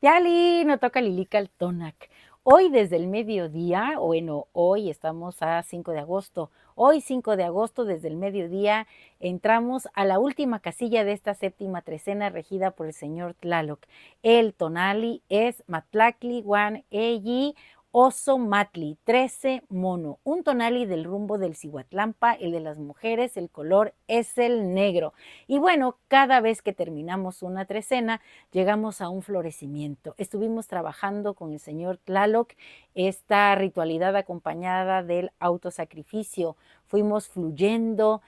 Yali, no toca Lilical Tonac. Hoy desde el mediodía, bueno, hoy estamos a 5 de agosto. Hoy 5 de agosto desde el mediodía entramos a la última casilla de esta séptima trecena regida por el señor Tlaloc. El tonali es Matlacli Guan Eyi Oso Matli, 13 mono. Un tonali del rumbo del Cihuatlampa, el de las mujeres, el color es el negro. Y bueno, cada vez que terminamos una trecena, llegamos a un florecimiento. Estuvimos trabajando con el señor Tlaloc esta ritualidad acompañada del autosacrificio. Fuimos fluyendo,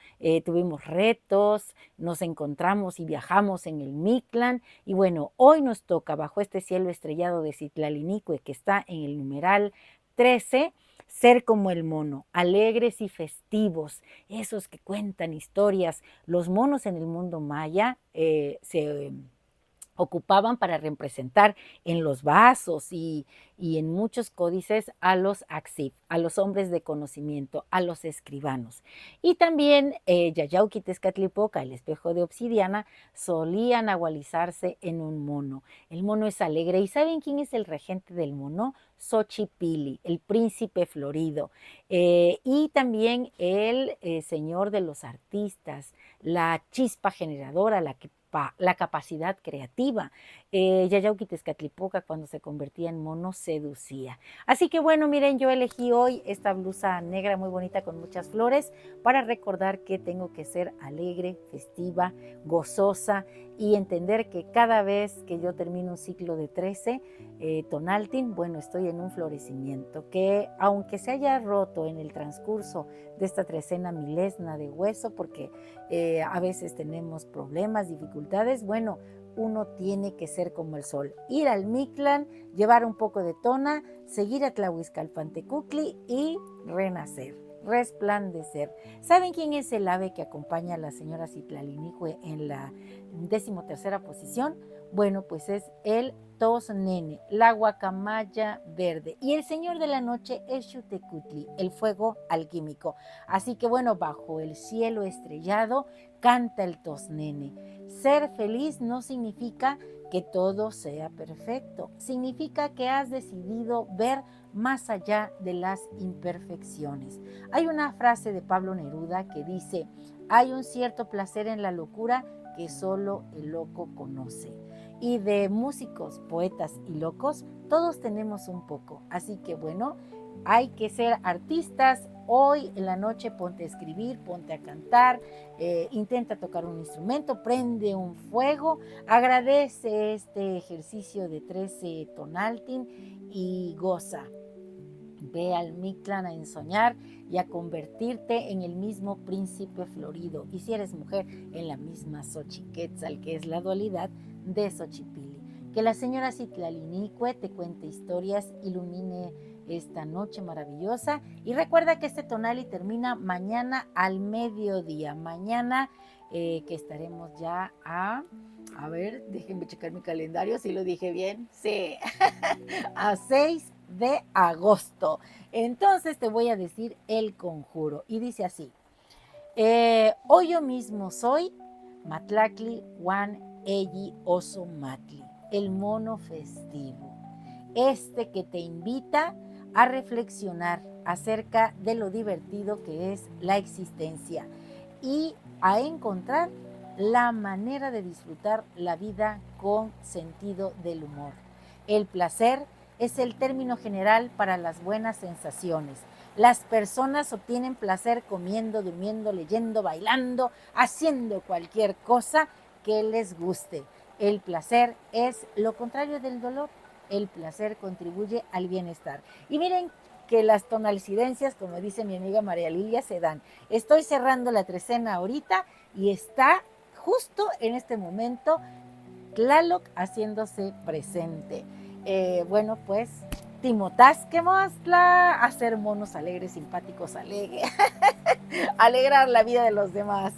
tuvimos retos, nos encontramos y viajamos en el Mictlán. Y bueno, hoy nos toca, bajo este cielo estrellado de Citlalinicue, que está en el numeral 13, ser como el mono, alegres y festivos, esos que cuentan historias. Los monos en el mundo maya se ocupaban para representar en los vasos y en muchos códices a los axif, a los hombres de conocimiento, a los escribanos. Y también Yayauqui Tezcatlipoca, el espejo de obsidiana, solían agualizarse en un mono. El mono es alegre. ¿Y saben quién es el regente del mono? Xochipili, el príncipe florido. Y también el señor de los artistas, la chispa generadora, la capacidad creativa. Yayauqui Tezcatlipoca, cuando se convertía en mono, seducía. Así que bueno, miren, yo elegí hoy esta blusa negra muy bonita con muchas flores para recordar que tengo que ser alegre, festiva, gozosa y entender que cada vez que yo termino un ciclo de 13 tonaltin, bueno, estoy en un florecimiento que aunque se haya roto en el transcurso de esta trecena milesna de hueso, porque a veces tenemos problemas, dificultades, bueno, uno tiene que ser como el sol, ir al Mictlán, llevar un poco de tona, seguir a Tlahuizcalpantecuhtli y renacer, resplandecer. ¿Saben quién es el ave que acompaña a la señora Citlalinicue en la 13ª posición? Bueno, pues es el Tosnene, la guacamaya verde. Y el señor de la noche es Xutecutli, el fuego alquímico. Así que bueno, bajo el cielo estrellado canta el Tosnene. Ser feliz no significa que todo sea perfecto. Significa que has decidido ver más allá de las imperfecciones. Hay una frase de Pablo Neruda que dice: hay un cierto placer en la locura que solo el loco conoce. Y de músicos, poetas y locos, todos tenemos un poco. Así que bueno, hay que ser artistas. Hoy en la noche ponte a escribir, ponte a cantar, intenta tocar un instrumento, prende un fuego, agradece este ejercicio de 13 tonaltin y goza. Ve al Mictlán a ensoñar y a convertirte en el mismo príncipe florido. Y si eres mujer, en la misma Xochiquetzal, que es la dualidad de Xochipilli. Que la señora Citlalinicue te cuente historias, ilumine esta noche maravillosa. Y recuerda que este tonali termina mañana al mediodía. Mañana que estaremos ya a ver, déjenme checar mi calendario si lo dije bien. Sí, a 6 de agosto. Entonces te voy a decir el conjuro. Y dice así: hoy yo mismo soy Matlacli Juan Eyi Oso Matli, el mono festivo. Este que te invita a reflexionar acerca de lo divertido que es la existencia y a encontrar la manera de disfrutar la vida con sentido del humor. El placer es el término general para las buenas sensaciones. Las personas obtienen placer comiendo, durmiendo, leyendo, bailando, haciendo cualquier cosa que les guste. El placer es lo contrario del dolor. El placer contribuye al bienestar. Y miren que las tonalcidencias, como dice mi amiga María Lilia, se dan. Estoy cerrando la trecena ahorita y está justo en este momento Tlaloc haciéndose presente. Bueno, pues Timotásquemostla, hacer monos alegres, simpáticos, alegres, alegrar la vida de los demás.